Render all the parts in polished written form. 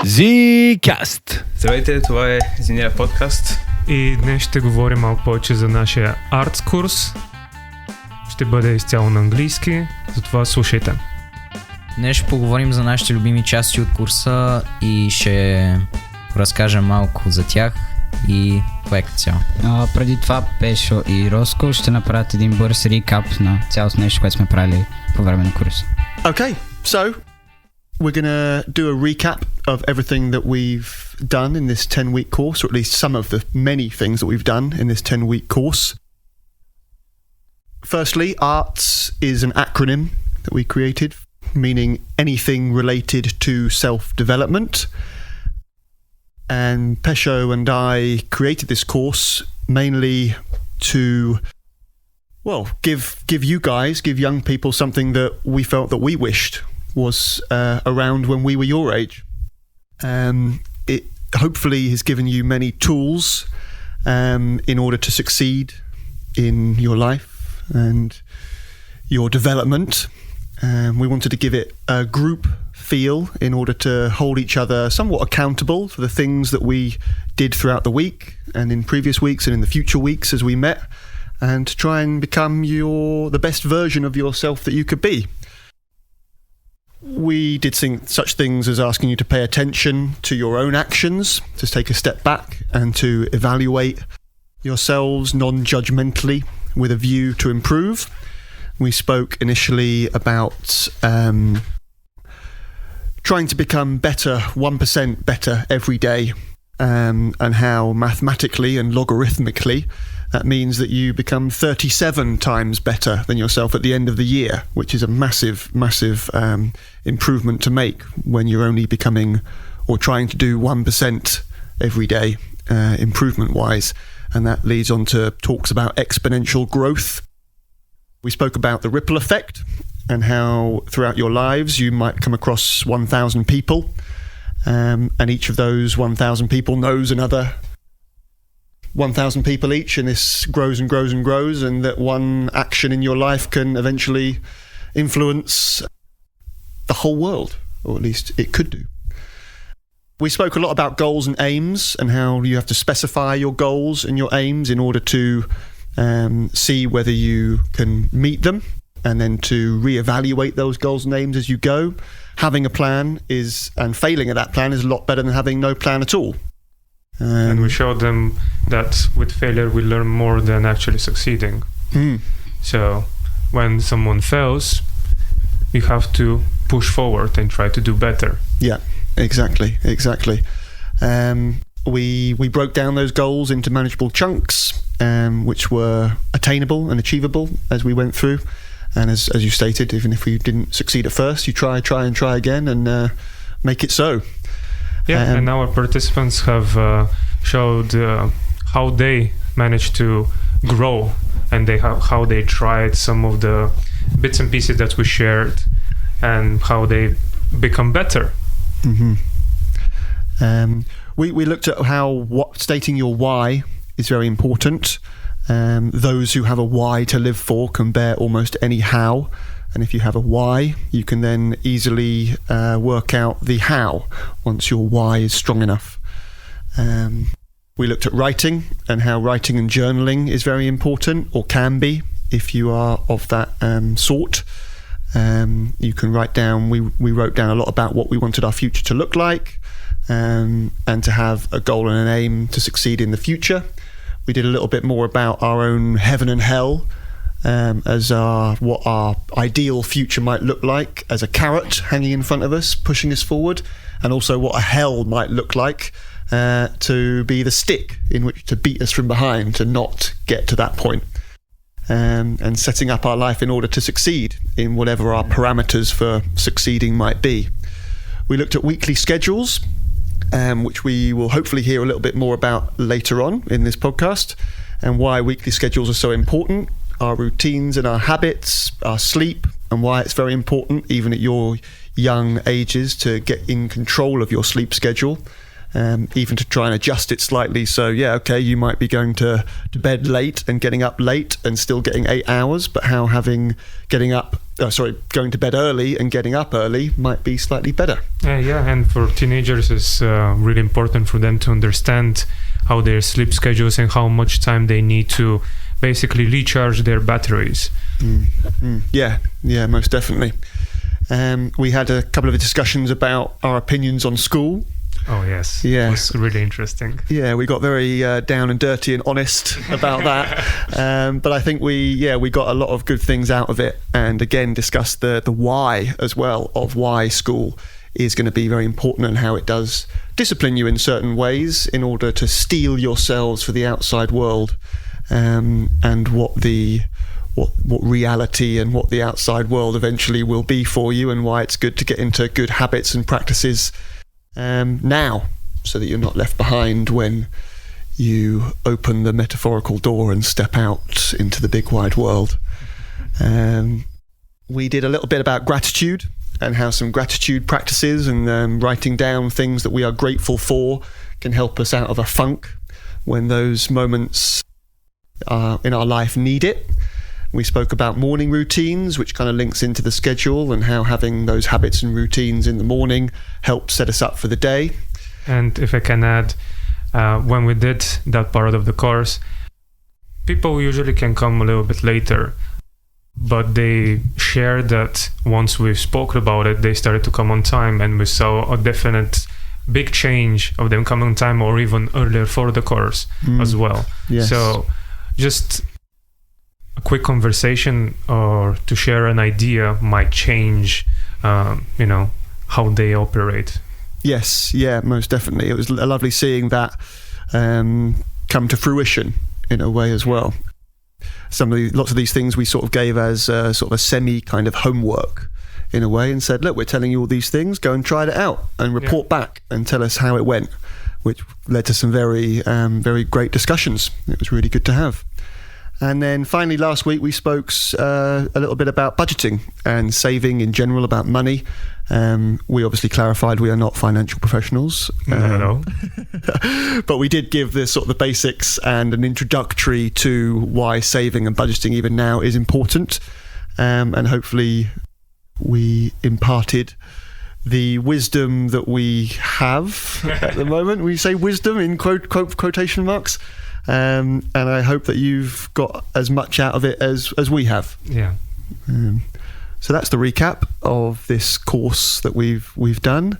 Cast. Здравейте, това е Zenira подкаст. И днес ще говорим малко повече за нашия артс курс. Ще бъде изцяло на английски, затова слушайте. Днес ще поговорим за нашите любими части от курса и ще разкажем малко за тях и проект цяло. Преди това Пешо и Роско ще направят един бърз рекап на цялото нещо, което сме правили по време на курса. Okay, so we're going to do a recap of everything that we've done in this 10-week course, or at least some of the many things that we've done in this 10-week course. Firstly, ARTS is an acronym that we created, meaning anything related to self-development. And Pesho and I created this course mainly to, well, give you guys, give young people something that we felt that we wished was around when we were your age. It hopefully has given you many tools in order to succeed in your life and your development. We wanted to give it a group feel in order to hold each other somewhat accountable for the things that we did throughout the week and in previous weeks and in the future weeks as we met, and to try and become the best version of yourself that you could be. We did such things as asking you to pay attention to your own actions, to take a step back and to evaluate yourselves non-judgmentally with a view to improve. We spoke initially about trying to become better, 1% better every day, and how mathematically and logarithmically that means that you become 37 times better than yourself at the end of the year, which is a massive improvement to make when you're only becoming or trying to do 1% every day, improvement-wise. And that leads on to talks about exponential growth. We spoke about the ripple effect and how throughout your lives you might come across 1,000 people, and each of those 1,000 people knows another 1,000 people each, and this grows and grows and grows, and that one action in your life can eventually influence the whole world, or at least it could do. We spoke a lot about goals and aims and how you have to specify your goals and your aims in order to see whether you can meet them, and then to reevaluate those goals and aims as you go. Having a plan and failing at that plan is a lot better than having no plan at all. And we showed them that with failure we learn more than actually succeeding. So when someone fails, you have to push forward and try to do better. Yeah, exactly. We broke down those goals into manageable chunks, which were attainable and achievable as we went through. And as you stated, even if we didn't succeed at first, you try again and make it so. Yeah, and our participants have showed how they managed to grow, and how they tried some of the bits and pieces that we shared, and how they become better. Mm-hmm. We looked at how stating your why is very important. Those who have a why to live for can bear almost any how, and if you have a why, you can then easily work out the how once your why is strong enough. We looked at writing and how writing and journaling is very important, or can be if you are of that sort. You can write down, we wrote down a lot about what we wanted our future to look like, and to have a goal and an aim to succeed in the future. We did a little bit more about our own heaven and hell, as what our ideal future might look like as a carrot hanging in front of us, pushing us forward, and also what a hell might look like to be the stick in which to beat us from behind to not get to that point, and setting up our life in order to succeed in whatever our parameters for succeeding might be. We looked at weekly schedules, which we will hopefully hear a little bit more about later on in this podcast, and why weekly schedules are so important, our routines and our habits, our sleep, and why it's very important, even at your young ages, to get in control of your sleep schedule, even to try and adjust it slightly. So you might be going to bed late and getting up late and still getting 8 hours, but how getting up going to bed early and getting up early might be slightly better. And for teenagers, it's really important for them to understand how their sleep schedules and how much time they need to basically recharge their batteries. Yeah, most definitely. We had a couple of discussions about our opinions on school. Oh yes, yeah, it was really interesting. Yeah, we got very down and dirty and honest about that. But I think we got a lot of good things out of it, and again discussed the why as well of why school is going to be very important and how it does discipline you in certain ways in order to steel yourselves for the outside world, and what reality and what the outside world eventually will be for you, and why it's good to get into good habits and practices now, so that you're not left behind when you open the metaphorical door and step out into the big wide world. We did a little bit about gratitude and how some gratitude practices and writing down things that we are grateful for can help us out of a funk when those moments in our life need it. We spoke about morning routines, which kind of links into the schedule, and how having those habits and routines in the morning helps set us up for the day. And if I can add, when we did that part of the course, people usually can come a little bit later, but they shared that once we've spoken about it, they started to come on time, and we saw a definite big change of them coming on time or even earlier for the course as well. Yes. So just a quick conversation or to share an idea might change, how they operate. Yes, yeah, most definitely. It was lovely seeing that come to fruition in a way as well. Lots of these things we sort of gave as sort of a semi kind of homework in a way, and said, look, we're telling you all these things, go and try it out and report back and tell us how it went, which led to some very, very great discussions. It was really good to have. And then finally, last week, we spoke a little bit about budgeting and saving in general, about money. We obviously clarified we are not financial professionals. No. But we did give the sort of the basics and an introductory to why saving and budgeting even now is important. And hopefully we imparted the wisdom that we have at the moment. We say wisdom in quotation marks. And I hope that you've got as much out of it as we have. Yeah. So that's the recap of this course that we've done.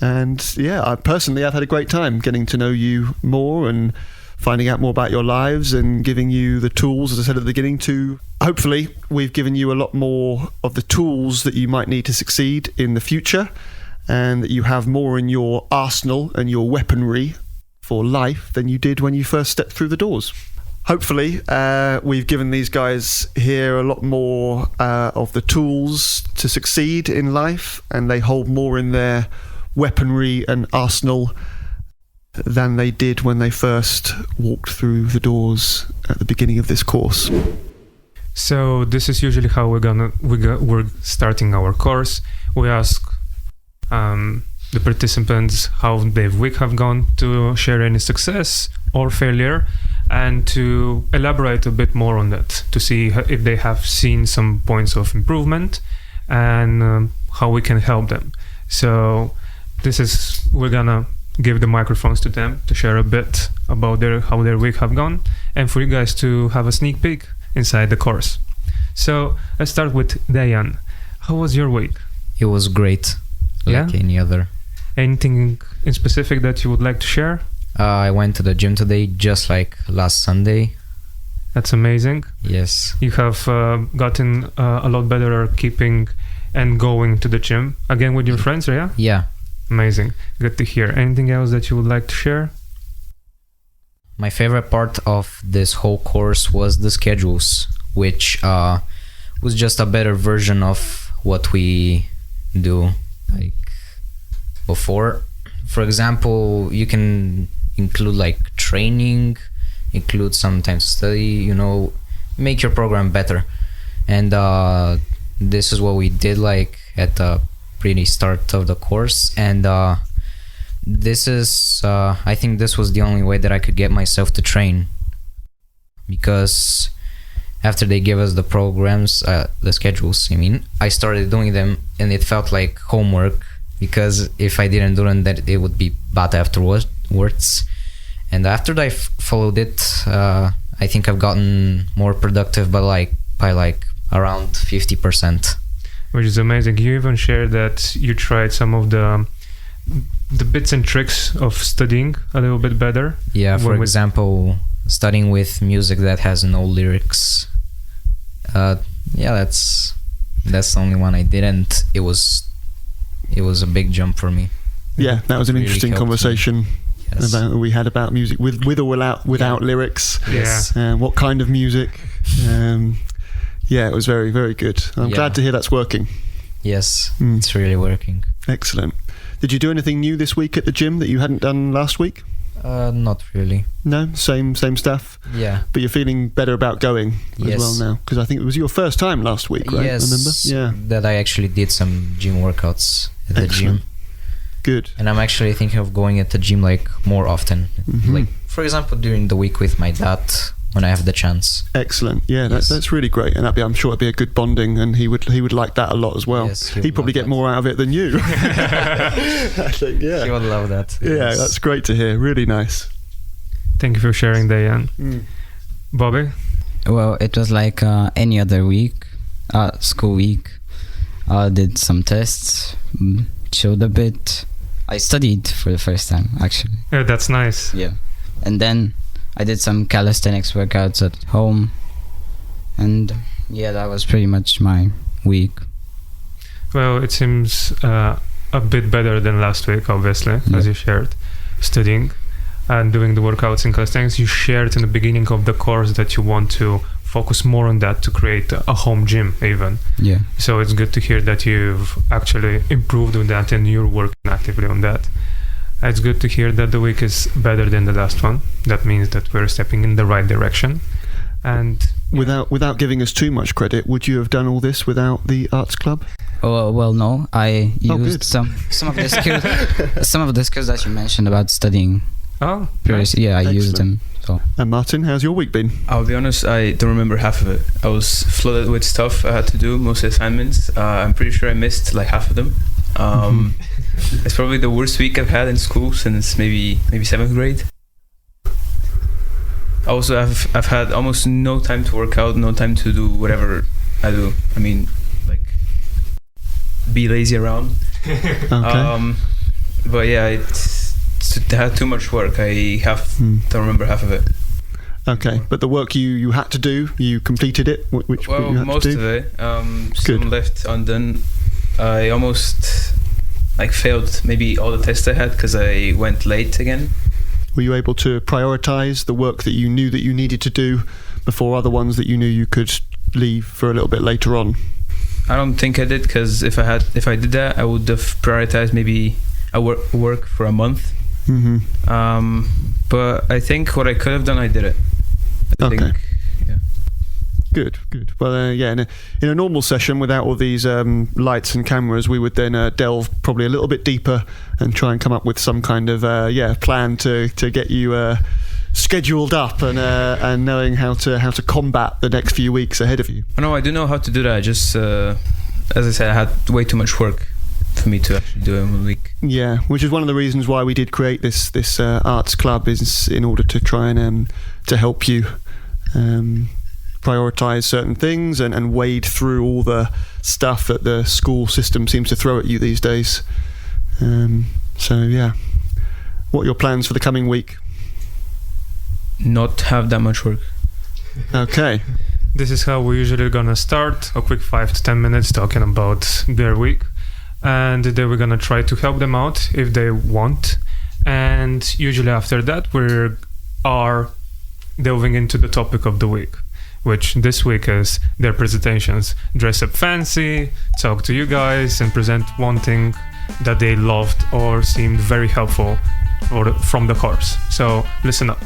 And yeah, I've had a great time getting to know you more and finding out more about your lives and giving you the tools, as I said at the beginning, to hopefully we've given you a lot more of the tools that you might need to succeed in the future, and that you have more in your arsenal and your weaponry for life than you did when you first stepped through the doors. Hopefully, we've given these guys here a lot more of the tools to succeed in life, and they hold more in their weaponry and arsenal than they did when they first walked through the doors at the beginning of this course. So this is usually how we're starting our course. We ask the participants how their week have gone, to share any success or failure, and to elaborate a bit more on that, to see if they have seen some points of improvement and how we can help them. So we're gonna give the microphones to them to share a bit about how their week have gone, and for you guys to have a sneak peek inside the course. So let's start with Diane. How was your week? It was great, like any other. Anything in specific that you would like to share? I went to the gym today, just like last Sunday. That's amazing. Yes. You have gotten a lot better at keeping and going to the gym again with your friends, yeah? Yeah. Amazing. Good to hear. Anything else that you would like to share? My favorite part of this whole course was the schedules, which was just a better version of what we do like before. For example, you can include like training, include sometimes study, make your program better. And this is what we did like at the pretty start of the course. And this is, I think this was the only way that I could get myself to train, because after they gave us the programs, the schedules, I started doing them, and it felt like homework, because if I didn't do them, that it would be bad afterwards. And after I followed it, I think I've gotten more productive by around 50%. Which is amazing. You even shared that you tried some of the bits and tricks of studying a little bit better. Yeah, for example, studying with music that has no lyrics. That's the only one I did, and it was a big jump for me. Yeah, that was an really interesting conversation. Yes. We had about music with or without lyrics. Yes. What kind of music? It was very, very good. I'm glad to hear that's working. Yes, it's really working. Excellent. Did you do anything new this week at the gym that you hadn't done last week? Not really. No, same stuff. Yeah. But you're feeling better about going as well now, because I think it was your first time last week, right? Yes. Remember? Yeah. That I actually did some gym workouts at the gym. Good. And I'm actually thinking of going at the gym more often. Mm-hmm. For example, during the week with my dad, when I have the chance. Excellent. Yeah, that's really great, and I'm sure it'd be a good bonding, and he would like that a lot as well. Yes, he'd probably get more out of it than you. I think. Yeah. He would love that. Yeah, Yes. that's great to hear. Really nice. Thank you for sharing, Diane. Bobby? Well, it was like any other week, school week. Did some tests, chilled a bit. I studied for the first time, actually. Yeah, that's nice. Yeah. And then I did some calisthenics workouts at home. And that was pretty much my week. Well, it seems a bit better than last week, obviously, as you shared. Studying and doing the workouts in calisthenics, you shared in the beginning of the course that you want to focus more on that to create a home gym even. Yeah. So it's good to hear that you've actually improved on that and you're working actively on that. It's good to hear that the week is better than the last one. That means that we're stepping in the right direction. And without giving us too much credit, would you have done all this without the arts club? Well, no. I used some of the skills that you mentioned about studying. Oh, previously. Yeah, I used them. So. And Martin, how's your week been? I'll be honest, I don't remember half of it. I was flooded with stuff I had to do, most assignments. I'm pretty sure I missed half of them. It's probably the worst week I've had in school since maybe 7th grade. Also, I've had almost no time to work out, no time to do whatever I do. I mean, be lazy around. Okay. But yeah, I had too much work. I don't remember half of it. Okay, but the work you had to do, you completed it? Which you had most to do? of it. Some left undone. I almost failed maybe all the tests I had because I went late again. Were you able to prioritize the work that you knew that you needed to do before other ones that you knew you could leave for a little bit later on? I don't think I did, because if I did that, I would have prioritized maybe a work for a month. Mm-hmm. But I think what I could have done, I did it. I think. Good. Well, in a normal session without all these lights and cameras, we would then delve probably a little bit deeper and try and come up with some kind of plan to get you scheduled up and knowing how to combat the next few weeks ahead of you. No, I do know how to do that. Just as I said, I had way too much work for me to actually do it in 1 week. Yeah, which is one of the reasons why we did create this arts club, is in order to try and to help you prioritize certain things and wade through all the stuff that the school system seems to throw at you these days. What are your plans for the coming week? Not have that much work. Okay. This is how we're usually gonna start, a quick 5 to 10 minutes talking about their week, and then we're gonna try to help them out if they want, and usually after that we are delving into the topic of the week, which this week is their presentations. Dress up fancy, talk to you guys, and present one thing that they loved or seemed very helpful from the course. So listen up.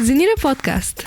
Zenira Podcast.